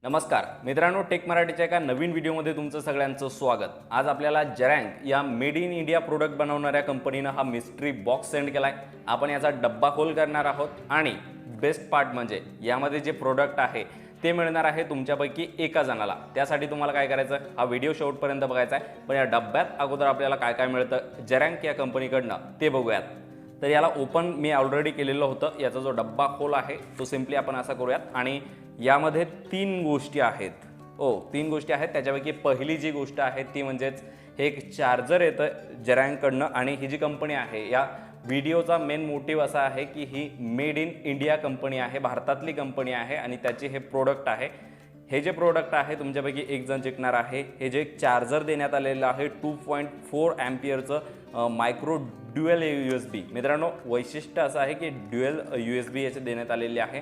नमस्कार मित्रांनो, टेक मराठीच्या एका नवीन व्हिडिओमध्ये तुमचं सगळ्यांचं स्वागत। आज आपल्याला जरँक या मेड इन इंडिया प्रोडक्ट बनवणाऱ्या कंपनीनं हा मिस्ट्री बॉक्स सेंड केलाय। आपण याचा डब्बा खोल करणार आहोत आणि बेस्ट पार्ट म्हणजे यामध्ये जे प्रोडक्ट आहे ते मिळणार आहे तुमच्यापैकी एका जणाला। त्यासाठी तुम्हाला काय करायचं, हा व्हिडिओ शेवटपर्यंत बघायचा आहे। पण या डब्यात अगोदर आपल्याला काय काय मिळतं जरँक या कंपनीकडनं ते बघूयात। तर याला ओपन मी ऑलरेडी केलेलं होतं। याचा जो डब्बा खोल आहे तो सिंपली आपण असा करूयात आणि यामध्ये तीन गोष्टी आहेत। तीन गोष्टी आहेत। त्याच्यापैकी पहिली जी गोष्ट आहे ती म्हणजेच हे एक चार्जर येतं जरँककडनं आणि ही जी कंपनी आहे या व्हिडिओचा मेन मोटिव्ह असा आहे की he made in India company आहे, भारतातली कंपनी आहे आणि त्याचे हे प्रोडक्ट आहे। हे जे प्रोडक्ट आहे तुमच्यापैकी एक जण जिंकणार आहे। हे जे चार्जर देण्यात आलेलं आहे 2.4 अँपिअरचं मायक्रो ड्युअल USB। मित्रांनो, वैशिष्ट्य असं आहे की ड्युअल USB याचे देण्यात आलेले आहे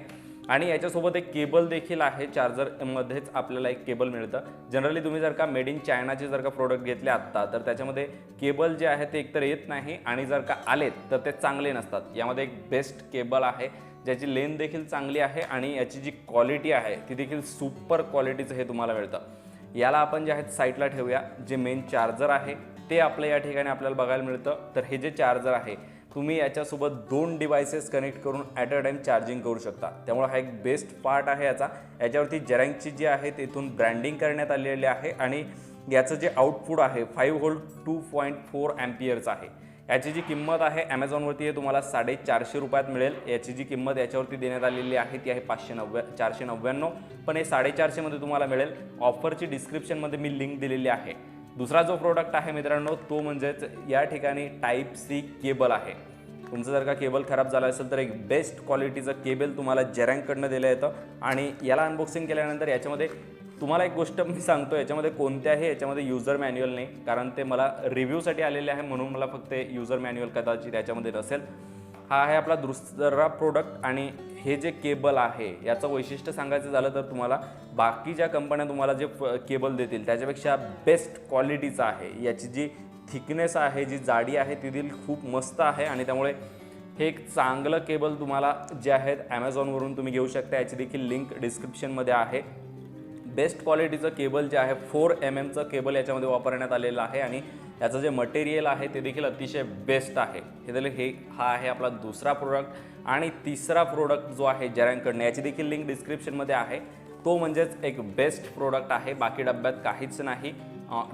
आणि याच्यासोबत एक केबल देखील आहे। चार्जरमध्येच आपल्याला एक केबल मिळतं। जनरली तुम्ही जर का मेड इन चायनाचे जर का प्रोडक्ट घेतले आत्ता तर त्याच्यामध्ये केबल जे आहे ते एकतर येत नाही आणि जर का आलेत तर ते चांगले नसतात। यामध्ये एक बेस्ट केबल आहे ज्याची लेंथ देखील चांगली आहे आणि याची जी क्वालिटी आहे ती देखील सुपर क्वालिटीचं हे तुम्हाला मिळतं। याला आपण जे आहेत साईडला ठेवूया। जे मेन चार्जर आहे ते आपल्या या ठिकाणी आपल्याला बघायला मिळतं। तर हे जे चार्जर आहे तुम्ही याच्यासोबत दोन डिव्हाइसेस कनेक्ट करून ॲट अ टाइम चार्जिंग करू शकता। त्यामुळे हा एक बेस्ट पार्ट आहे याचा। याच्यावरती जरँकची जी आहे तिथून ब्रँडिंग करण्यात आलेली आहे आणि याचं जे आउटपुट आहे 5 व्होल्ट 2.4 अँपिअरचं आहे। याची जी किंमत आहे ॲमेझॉनवरती हे तुम्हाला 450 रुपयात मिळेल। याची जी किंमत याच्यावरती देण्यात आलेली आहे ती आहे 499, पण हे 450 मध्ये तुम्हाला मिळेल। ऑफरची डिस्क्रिप्शनमध्ये मी लिंक दिलेली आहे। दुसरा जो प्रोडक्ट आहे मित्रांनो तो म्हणजेच या ठिकाणी टाईप सी केबल आहे। तुमचं जर का केबल खराब झाला असेल तर एक बेस्ट क्वालिटीचं केबल तुम्हाला जरँककडनं दिलं येतं आणि याला अनबॉक्सिंग केल्यानंतर याच्यामध्ये तुम्हाला एक गोष्ट मी सांगतो, याच्यामध्ये कोणत्याही याच्यामध्ये युजर मॅन्युअल नाही, कारण ते मला रिव्ह्यूसाठी आलेले आहे म्हणून मला फक्त युजर मॅन्युअल कदाचित याच्यामध्ये नसेल। हा आहे आपला दुसरा प्रोडक्ट आणि हे जे केबल आहे याचं वैशिष्ट्य सांगायचं झालं तर तुम्हाला बाकीच्या कंपन्या तुम्हाला जे केबल देतील त्याच्यापेक्षा बेस्ट क्वालिटीचं आहे। याची जी थिकनेस आहे, जी जाडी आहे ती देखील खूप मस्त आहे आणि त्यामुळे हे एक चांगलं केबल तुम्हाला जे आहेत ॲमेझॉनवरून तुम्ही घेऊ शकता। याची देखील लिंक डिस्क्रिप्शनमध्ये आहे। बेस्ट क्वालिटीचं केबल जे आहे 4 mm केबल याच्यामध्ये वापरण्यात आलेलं आहे आणि याचं जे मटेरियल आहे ते देखील अतिशय बेस्ट आहे। हा आहे आपला दुसरा प्रोडक्ट आणि तिसरा प्रोडक्ट जो आहे जरँककडनं याची देखील लिंक डिस्क्रिप्शनमध्ये आहे। तो म्हणजेच एक बेस्ट प्रोडक्ट आहे, बाकी डब्यात काहीच नाही।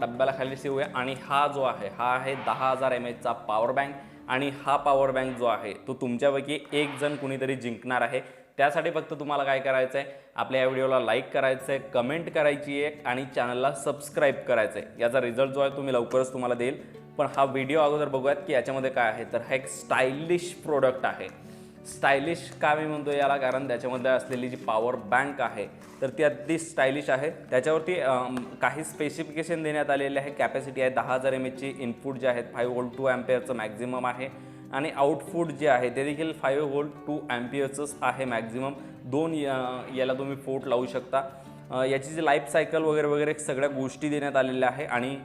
डब्याला खाली ठेवूया आणि हा जो आहे हा आहे 10,000 mAhचा पॉवर बँक आणि हा पॉवर बँक जो आहे तो तुमच्यापैकी एक जण कुणीतरी जिंकणार आहे। त्यासाठी फक्त तुम्हाला काय करायचं आहे, आपल्या या व्हिडिओला लाईक करायचं आहे, कमेंट करायची आहे आणि चॅनलला सबस्क्राईब करायचं आहे। याचा रिझल्ट जो आहे तुम्ही लवकरच तुम्हाला देईल। पण हा व्हिडिओ अगोदर बघूयात की याच्यामध्ये काय आहे। तर हा एक स्टायलिश प्रोडक्ट आहे। स्टायलिश का मी म्हणतो याला, कारण त्याच्यामध्ये असलेली जी पॉवर बँक आहे तर ती अगदी स्टायलिश आहे। त्याच्यावरती काही स्पेसिफिकेशन देण्यात आलेले आहे। कॅपॅसिटी आहे 10,000 mAhची, इनपुट जे आहेत 5 व्होल्ट 2 अँपिअरचं मॅक्झिमम आहे आणि आउटपुट जे आहे ते देखील 5 व्होल्ट 2 अँपिअरचंच आहे मॅक्झिमम। दोन याला तुम्ही पोर्ट लावू शकता। याची जी लाईफ सायकल वगैरे वगैरे सगळ्या गोष्टी देण्यात आलेल्या आहे आणि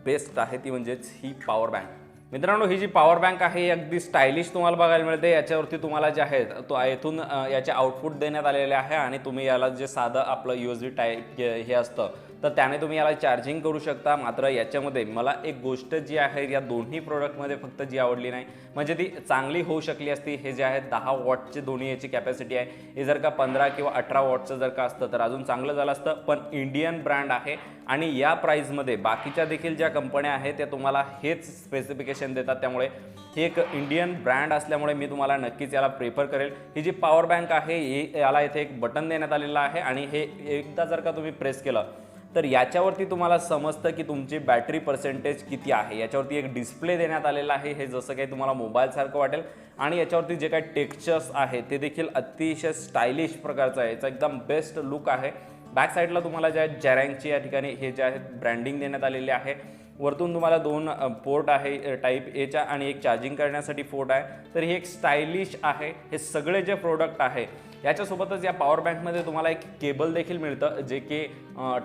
बेस्ट आहे ती म्हणजेच ही पॉवर बँक। मित्रांनो, ही जी पॉवर बँक आहे ही अगदी स्टायलिश तुम्हाला बघायला मिळते। याच्यावरती तुम्हाला जे आहे तो येथून याचे आउटपुट देण्यात आलेले आहे आणि तुम्ही याला जे साधं आपलं USB टाईप हे असतं तर त्याने तुम्ही याला चार्जिंग करू शकता। मात्र याच्यामध्ये मला एक गोष्ट जी आहे या दोन्ही प्रोडक्टमध्ये फक्त जी आवडली नाही, म्हणजे ती चांगली होऊ शकली असती। हे जे आहे 10 वॉटचे दोन्ही याची कॅपॅसिटी आहे। हे जर का 15 किंवा 18 वॉटचं जर का असतं तर अजून चांगलं झालं असतं, पण इंडियन ब्रँड आहे आणि या प्राईजमध्ये बाकीच्या देखील ज्या कंपन्या आहेत त्या तुम्हाला हेच स्पेसिफिकेशन देतात। त्यामुळे ही एक इंडियन ब्रँड असल्यामुळे मी तुम्हाला नक्कीच याला प्रेफर करेल। ही जी पॉवर बँक आहे याला इथे एक बटन देण्यात आलेलं आहे आणि हे एकदा जर का तुम्ही प्रेस केलं तर याच्यावरती तुम्हाला समजतं की तुमची बॅटरी पर्सेंटेज किती आहे। याच्यावरती एक डिस्प्ले देण्यात आलेला आहे, हे जसं काही तुम्हाला मोबाईलसारखं वाटेल आणि याच्यावरती जे काही टेक्स्चर्स आहे ते देखील अतिशय स्टायलिश प्रकारचं आहे। याचा एकदम बेस्ट लुक आहे। बॅक साईडला तुम्हाला जे आहे जरँकची या ठिकाणी हे जे आहे ब्रँडिंग देण्यात आलेले आहे। वरतून तुम्हाला दोन पोर्ट आहे टाईप एचा आणि एक चार्जिंग करण्यासाठी पोर्ट आहे। तर ही एक स्टायलिश आहे। हे सगळे जे प्रोडक्ट आहे याच्यासोबतच या पॉवर बँकमध्ये तुम्हाला एक केबल देखील मिळतं जे की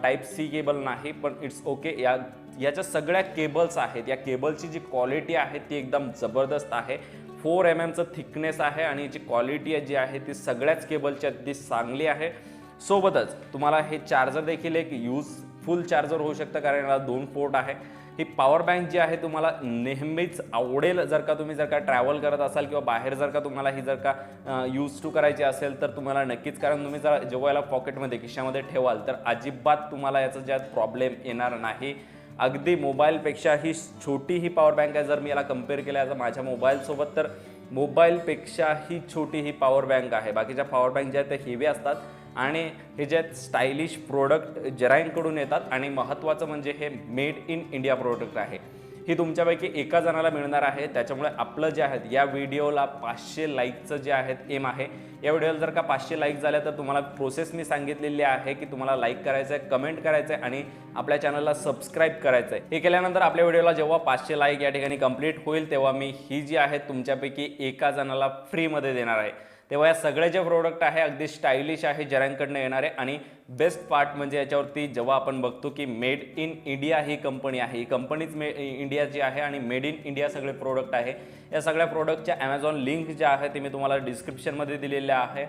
टाईप सी केबल नाही, पण इट्स ओके। याच्या सगळ्या केबल्स आहेत, या केबलची जी क्वालिटी आहे ती एकदम जबरदस्त आहे। 4 mmचं थिकनेस आहे आणि याची क्वालिटी जी आहे ती सगळ्याच केबलची अगदी चांगली आहे। सोबतच तुम्हाला हे चार्जर देखील एक युजफुल चार्जर होऊ शकतं, कारण याला 2 पोर्ट आहे. ही पॉवर बँक जी आहे तुम्हाला नेहमीच आवडेल, जर का ट्रॅव्हल करत असाल किंवा बाहेर जर का तुम्हाला ही यूज टू करायची असेल तर तुम्हाला नक्कीच, कारण तुम्ही जर जेव्हा याला पॉकेटमध्ये खिशामध्ये ठेवाल तर अजिबात तुम्हाला याचा ज्यात प्रॉब्लेम येणार नाही. अगदी मोबाईलपेक्षा ही छोटी ही पॉवर बँक आहे. जर मी याला कम्पेअर केलं याचा माझ्या मोबाईलसोबत तर मोबाईलपेक्षा ही छोटी ही पॉवर बँक आहे. बाकीच्या पॉवर बँक ज्या आहेत त्या हेवी असतात आणि हे जे स्टायलिश प्रोडक्ट जराईंकडून येतात आणि महत्त्वाचं म्हणजे हे मेड इन इंडिया प्रोडक्ट आहे. ही तुमच्यापैकी एका जणाला मिळणार आहे. त्याच्यामुळे आपलं जे आहे या व्हिडिओला 500 लाईकचं जे आहेत एम आहे. या व्हिडिओला जर का 500 लाईक झाल्या तर तुम्हाला प्रोसेस मी सांगितलेली आहे की तुम्हाला लाईक करायचं आहे, कमेंट करायचं आहे आणि आपल्या चॅनलला सबस्क्राईब करायचं आहे. हे केल्यानंतर आपल्या व्हिडिओला जेव्हा 500 लाईक या ठिकाणी कंप्लीट होईल तेव्हा मी ही जी आहे तुमच्यापैकी एका जणाला फ्रीमध्ये देणार आहे. तेव्हा या सगळे जे प्रोडक्ट आहे अगदी स्टायलिश आहे, जरांकडनं येणारे. आणि बेस्ट पार्ट म्हणजे याच्यावरती जेव्हा आपण बघतो की made in India he company आहे, ही कंपनीच इंडियाची आहे आणि मेड इन इंडिया सगळे प्रोडक्ट आहे. या सगळ्या प्रोडक्टच्या ॲमेझॉन लिंक ज्या आहे ते मी तुम्हाला डिस्क्रिप्शनमध्ये दिलेल्या आहे.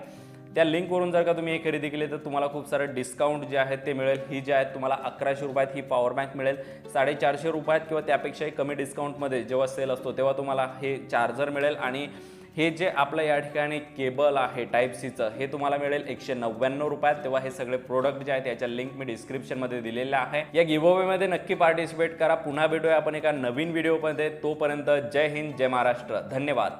त्या लिंकवरून जर का तुम्ही हे खरेदी केली तर तुम्हाला खूप सारं डिस्काउंट जे आहेत ते मिळेल. ही जी आहेत तुम्हाला 1100 रुपयात ही पॉवर बँक मिळेल. 450 रुपयात किंवा त्यापेक्षाही कमी डिस्काउंटमध्ये जेव्हा सेल असतो तेव्हा तुम्हाला हे चार्जर मिळेल. आणि हे जे आपलं या ठिकाणी केबल आहे टाईप सीचं हे तुम्हाला मिळेल 199 रुपयात. तेव्हा हे सगळे प्रोडक्ट जे आहेत याच्या लिंक मी डिस्क्रिप्शनमध्ये दिलेल्या आहे. या गिव्हअवेमध्ये नक्की पार्टिसिपेट करा. पुन्हा भेटूया आपण एका नवीन व्हिडिओमध्ये. तोपर्यंत जय हिंद, जय महाराष्ट्र. धन्यवाद.